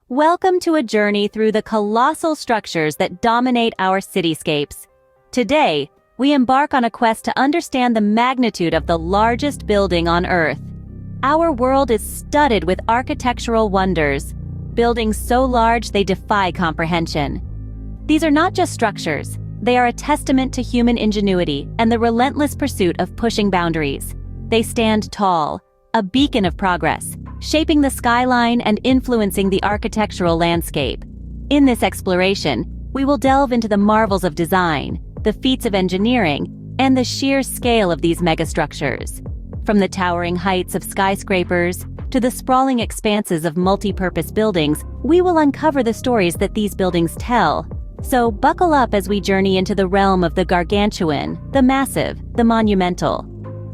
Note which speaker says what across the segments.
Speaker 1: Welcome to a journey through the colossal structures that dominate our cityscapes. Today, we embark on a quest to understand the magnitude of the largest building on Earth. Our world is studded with architectural wonders, buildings so large they defy comprehension. These are not just structures, they are a testament to human ingenuity and the relentless pursuit of pushing boundaries. They stand tall, a beacon of progress, shaping the skyline and influencing the architectural landscape. In this exploration, we will delve into the marvels of design, the feats of engineering, and the sheer scale of these megastructures. From the towering heights of skyscrapers to the sprawling expanses of multi-purpose buildings, we will uncover the stories that these buildings tell. So buckle up as we journey into the realm of the gargantuan, the massive, the monumental.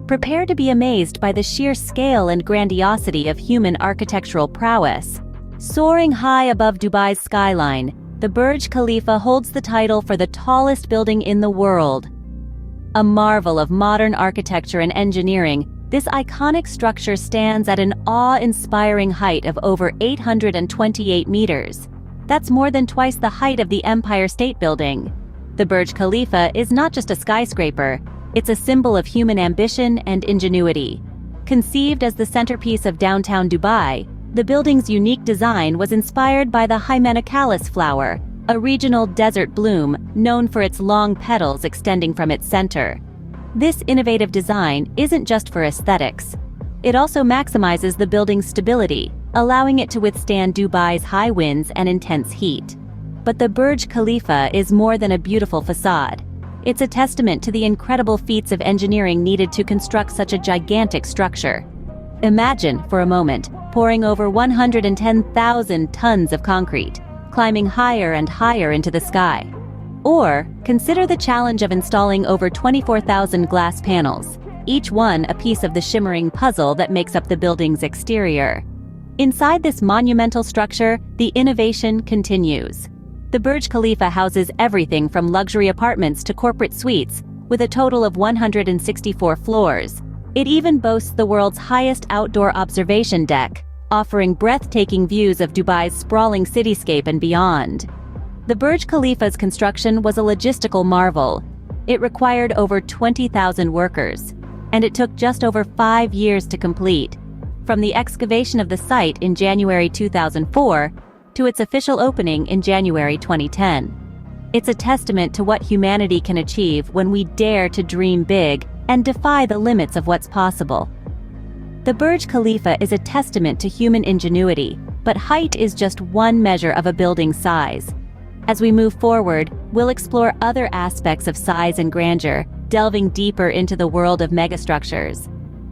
Speaker 1: Prepare to be amazed by the sheer scale and grandiosity of human architectural prowess. Soaring high above Dubai's skyline, the Burj Khalifa holds the title for the tallest building in the world. A marvel of modern architecture and engineering, this iconic structure stands at an awe-inspiring height of over 828 meters. That's more than twice the height of the Empire State Building. The Burj Khalifa is not just a skyscraper, it's a symbol of human ambition and ingenuity. Conceived as the centerpiece of downtown Dubai, the building's unique design was inspired by the Hymenocallis flower, a regional desert bloom known for its long petals extending from its center. This innovative design isn't just for aesthetics. It also maximizes the building's stability, allowing it to withstand Dubai's high winds and intense heat. But the Burj Khalifa is more than a beautiful facade. It's a testament to the incredible feats of engineering needed to construct such a gigantic structure. Imagine, for a moment, pouring over 110,000 tons of concrete, climbing higher and higher into the sky. Or, consider the challenge of installing over 24,000 glass panels, each one a piece of the shimmering puzzle that makes up the building's exterior. Inside this monumental structure, the innovation continues. The Burj Khalifa houses everything from luxury apartments to corporate suites, with a total of 164 floors. It even boasts the world's highest outdoor observation deck, offering breathtaking views of Dubai's sprawling cityscape and beyond. The Burj Khalifa's construction was a logistical marvel. It required over 20,000 workers, and it took just over 5 years to complete. From the excavation of the site in January 2004 to its official opening in January 2010. It's a testament to what humanity can achieve when we dare to dream big and defy the limits of what's possible. The Burj Khalifa is a testament to human ingenuity, but height is just one measure of a building's size. As we move forward, we'll explore other aspects of size and grandeur, delving deeper into the world of megastructures.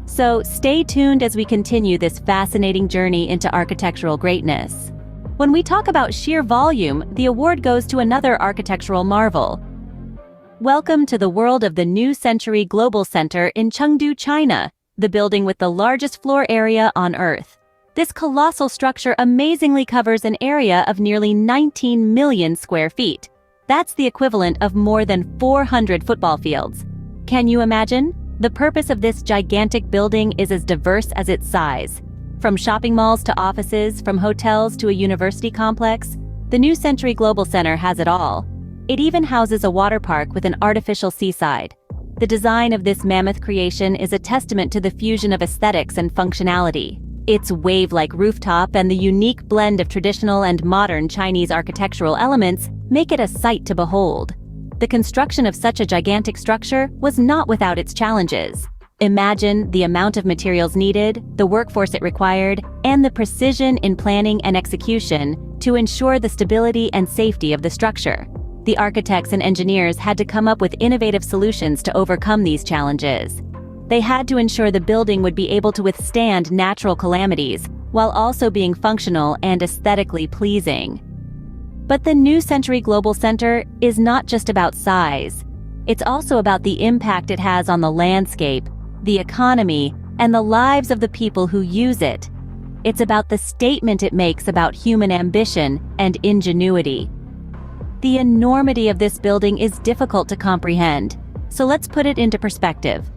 Speaker 1: So stay tuned as we continue this fascinating journey into architectural greatness. When we talk about sheer volume, the award goes to another architectural marvel. Welcome to the world of the New Century Global Center in Chengdu, China, the building with the largest floor area on Earth. This colossal structure amazingly covers an area of nearly 19 million square feet. That's the equivalent of more than 400 football fields. Can you imagine? The purpose of this gigantic building is as diverse as its size. From shopping malls to offices, from hotels to a university complex, the New Century Global Center has it all. It even houses a water park with an artificial seaside. The design of this mammoth creation is a testament to the fusion of aesthetics and functionality. Its wave-like rooftop and the unique blend of traditional and modern Chinese architectural elements make it a sight to behold. The construction of such a gigantic structure was not without its challenges. Imagine the amount of materials needed, the workforce it required, and the precision in planning and execution to ensure the stability and safety of the structure. The architects and engineers had to come up with innovative solutions to overcome these challenges. They had to ensure the building would be able to withstand natural calamities, while also being functional and aesthetically pleasing. But the New Century Global Center is not just about size. It's also about the impact it has on the landscape, the economy, and the lives of the people who use it. It's about the statement it makes about human ambition and ingenuity. The enormity of this building is difficult to comprehend, so let's put it into perspective.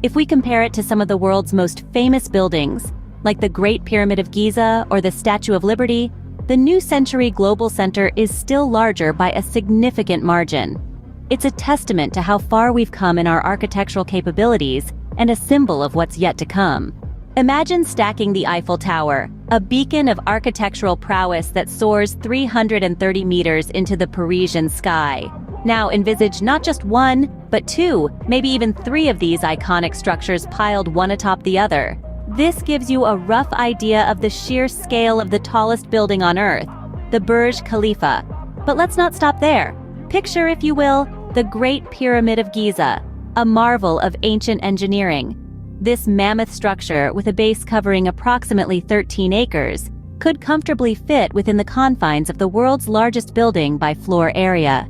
Speaker 1: If we compare it to some of the world's most famous buildings, like the Great Pyramid of Giza or the Statue of Liberty, the New Century Global Center is still larger by a significant margin. It's a testament to how far we've come in our architectural capabilities and a symbol of what's yet to come. Imagine stacking the Eiffel Tower, a beacon of architectural prowess that soars 330 meters into the Parisian sky. Now envisage not just one, but two, maybe even three of these iconic structures piled one atop the other. This gives you a rough idea of the sheer scale of the tallest building on Earth, the Burj Khalifa. But let's not stop there. Picture, if you will, the Great Pyramid of Giza, a marvel of ancient engineering. This mammoth structure, with a base covering approximately 13 acres, could comfortably fit within the confines of the world's largest building by floor area.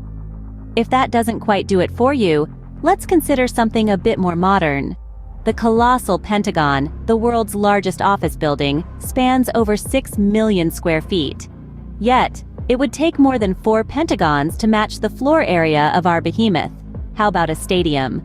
Speaker 1: If that doesn't quite do it for you, let's consider something a bit more modern. The colossal Pentagon, the world's largest office building, spans over 6 million square feet. Yet, it would take more than 4 pentagons to match the floor area of our behemoth. How about a stadium?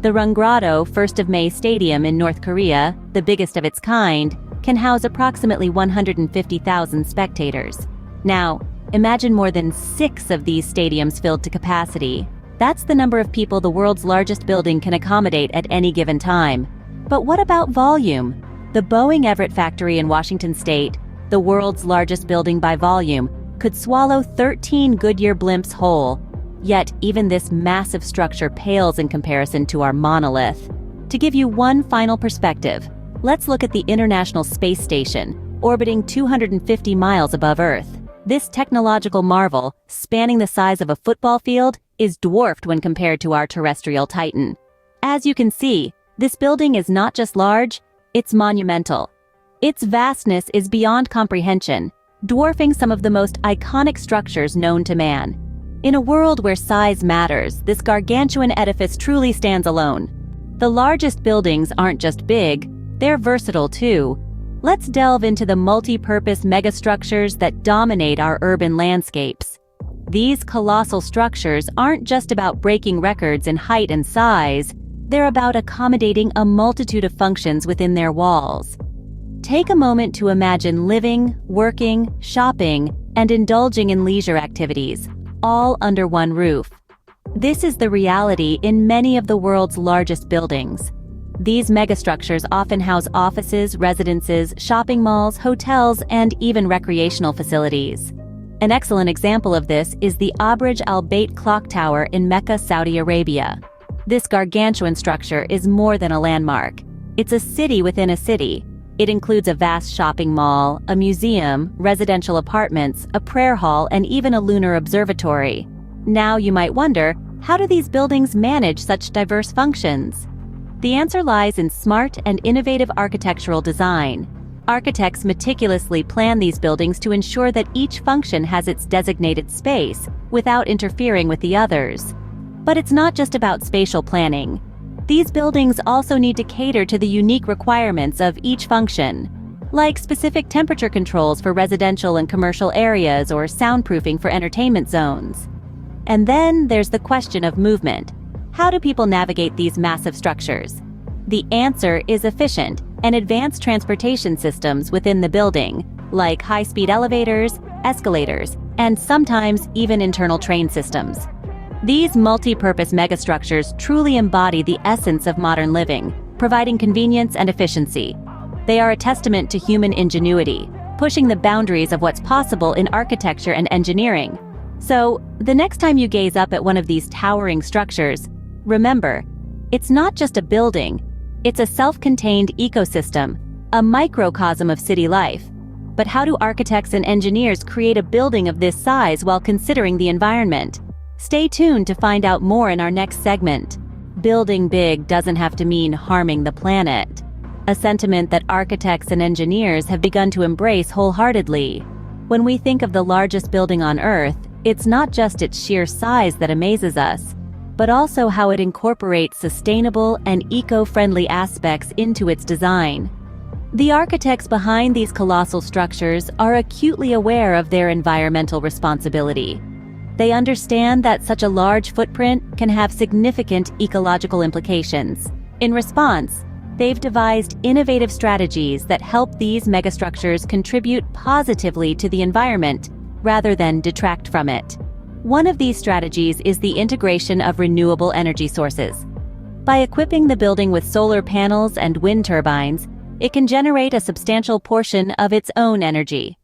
Speaker 1: The Rungrado 1st of May Stadium in North Korea, the biggest of its kind, can house approximately 150,000 spectators. Now, imagine more than 6 of these stadiums filled to capacity. That's the number of people the world's largest building can accommodate at any given time. But what about volume? The Boeing Everett factory in Washington State, the world's largest building by volume, could swallow 13 Goodyear blimps whole. Yet, even this massive structure pales in comparison to our monolith. To give you one final perspective, let's look at the International Space Station, orbiting 250 miles above Earth. This technological marvel, spanning the size of a football field, is dwarfed when compared to our terrestrial Titan. As you can see, this building is not just large, it's monumental. Its vastness is beyond comprehension, dwarfing some of the most iconic structures known to man. In a world where size matters, this gargantuan edifice truly stands alone. The largest buildings aren't just big, they're versatile too. Let's delve into the multi-purpose megastructures that dominate our urban landscapes. These colossal structures aren't just about breaking records in height and size, they're about accommodating a multitude of functions within their walls. Take a moment to imagine living, working, shopping, and indulging in leisure activities, all under one roof. This is the reality in many of the world's largest buildings. These megastructures often house offices, residences, shopping malls, hotels, and even recreational facilities. An excellent example of this is the Abraj Al Bait Clock Tower in Mecca, Saudi Arabia. This gargantuan structure is more than a landmark. It's a city within a city. It includes a vast shopping mall, a museum, residential apartments, a prayer hall, and even a lunar observatory. Now you might wonder, how do these buildings manage such diverse functions? The answer lies in smart and innovative architectural design. Architects meticulously plan these buildings to ensure that each function has its designated space, without interfering with the others. But it's not just about spatial planning. These buildings also need to cater to the unique requirements of each function, like specific temperature controls for residential and commercial areas or soundproofing for entertainment zones. And then there's the question of movement. How do people navigate these massive structures? The answer is efficient and advanced transportation systems within the building, like high-speed elevators, escalators, and sometimes even internal train systems. These multi-purpose megastructures truly embody the essence of modern living, providing convenience and efficiency. They are a testament to human ingenuity, pushing the boundaries of what's possible in architecture and engineering. So, the next time you gaze up at one of these towering structures, remember, it's not just a building, it's a self-contained ecosystem, a microcosm of city life. But how do architects and engineers create a building of this size while considering the environment? Stay tuned to find out more in our next segment. Building big doesn't have to mean harming the planet, a sentiment that architects and engineers have begun to embrace wholeheartedly. When we think of the largest building on Earth, it's not just its sheer size that amazes us, but also how it incorporates sustainable and eco-friendly aspects into its design. The architects behind these colossal structures are acutely aware of their environmental responsibility. They understand that such a large footprint can have significant ecological implications. In response, They've devised innovative strategies that help these megastructures contribute positively to the environment rather than detract from it. One of these strategies is the integration of renewable energy sources. By equipping the building with solar panels and wind turbines, it can generate a substantial portion of its own energy.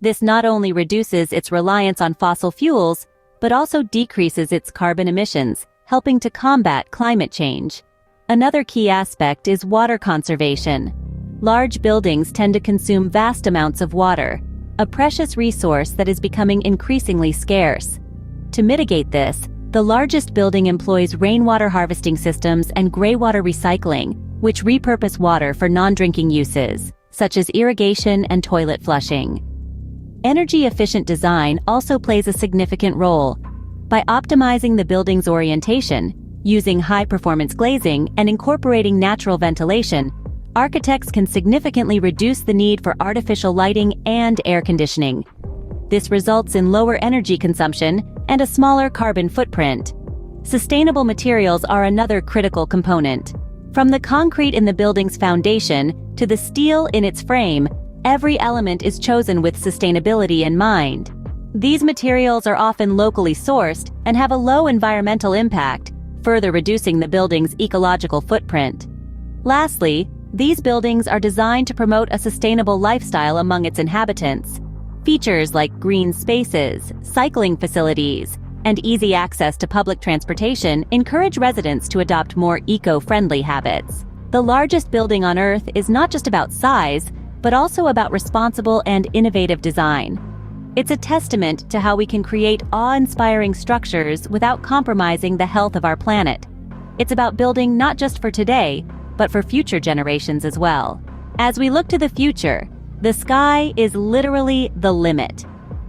Speaker 1: This not only reduces its reliance on fossil fuels, but also decreases its carbon emissions, helping to combat climate change. Another key aspect is water conservation. Large buildings tend to consume vast amounts of water, a precious resource that is becoming increasingly scarce. To mitigate this, the largest building employs rainwater harvesting systems and greywater recycling, which repurpose water for non-drinking uses, such as irrigation and toilet flushing. Energy-efficient design also plays a significant role. By optimizing the building's orientation, using high-performance glazing, and incorporating natural ventilation, architects can significantly reduce the need for artificial lighting and air conditioning. This results in lower energy consumption and a smaller carbon footprint. Sustainable materials are another critical component. From the concrete in the building's foundation to the steel in its frame, every element is chosen with sustainability in mind. These materials are often locally sourced and have a low environmental impact, further reducing the building's ecological footprint. Lastly, these buildings are designed to promote a sustainable lifestyle among its inhabitants. Features like green spaces, cycling facilities, and easy access to public transportation encourage residents to adopt more eco-friendly habits. The largest building on Earth is not just about size, but also about responsible and innovative design. It's a testament to how we can create awe-inspiring structures without compromising the health of our planet. It's about building not just for today, but for future generations as well. As we look to the future, the sky is literally the limit.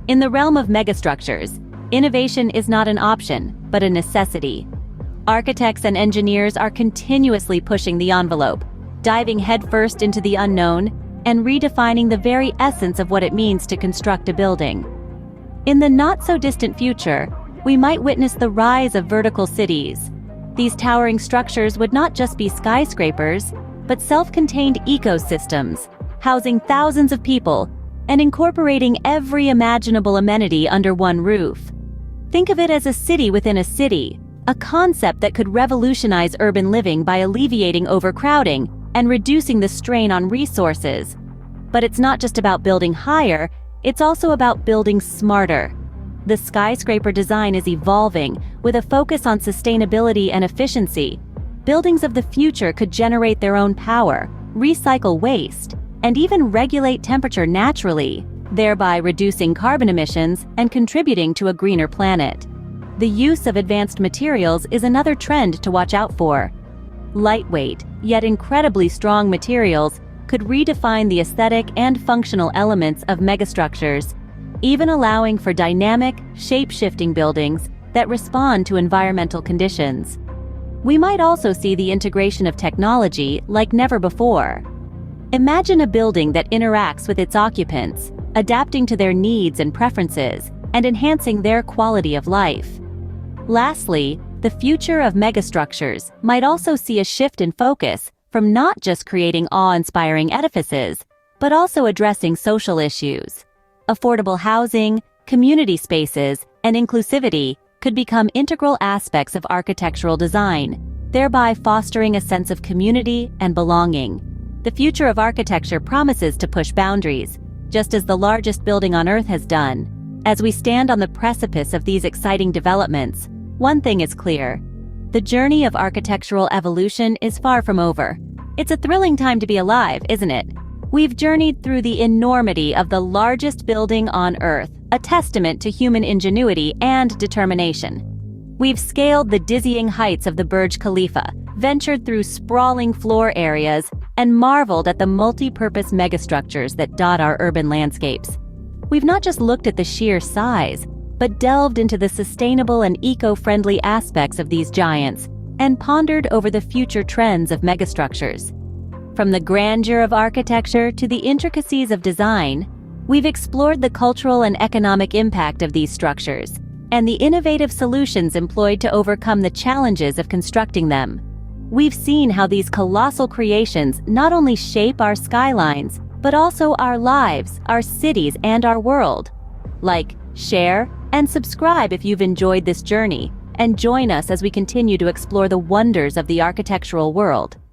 Speaker 1: In the realm of megastructures, innovation is not an option, but a necessity. Architects and engineers are continuously pushing the envelope, diving headfirst into the unknown, and redefining the very essence of what it means to construct a building. In the not-so-distant future, we might witness the rise of vertical cities. These towering structures would not just be skyscrapers, but self-contained ecosystems, housing thousands of people and incorporating every imaginable amenity under one roof. Think of it as a city within a city, a concept that could revolutionize urban living by alleviating overcrowding and reducing the strain on resources. But it's not just about building higher, it's also about building smarter. The skyscraper design is evolving, with a focus on sustainability and efficiency. Buildings of the future could generate their own power, recycle waste, and even regulate temperature naturally, thereby reducing carbon emissions and contributing to a greener planet. The use of advanced materials is another trend to watch out for. Lightweight, yet incredibly strong materials could redefine the aesthetic and functional elements of megastructures, even allowing for dynamic, shape-shifting buildings that respond to environmental conditions. We might also see the integration of technology like never before. Imagine a building that interacts with its occupants, adapting to their needs and preferences, and enhancing their quality of life. Lastly, the future of megastructures might also see a shift in focus from not just creating awe-inspiring edifices, but also addressing social issues. Affordable housing, community spaces, and inclusivity could become integral aspects of architectural design, thereby fostering a sense of community and belonging. The future of architecture promises to push boundaries, just as the largest building on Earth has done. As we stand on the precipice of these exciting developments, one thing is clear: the journey of architectural evolution is far from over. It's a thrilling time to be alive, isn't it? We've journeyed through the enormity of the largest building on Earth, a testament to human ingenuity and determination. We've scaled the dizzying heights of the Burj Khalifa, ventured through sprawling floor areas, and marveled at the multi-purpose megastructures that dot our urban landscapes. We've not just looked at the sheer size, but delved into the sustainable and eco-friendly aspects of these giants and pondered over the future trends of megastructures. From the grandeur of architecture to the intricacies of design, we've explored the cultural and economic impact of these structures and the innovative solutions employed to overcome the challenges of constructing them. We've seen how these colossal creations not only shape our skylines, but also our lives, our cities, and our world. Like, share, and subscribe if you've enjoyed this journey, and join us as we continue to explore the wonders of the architectural world.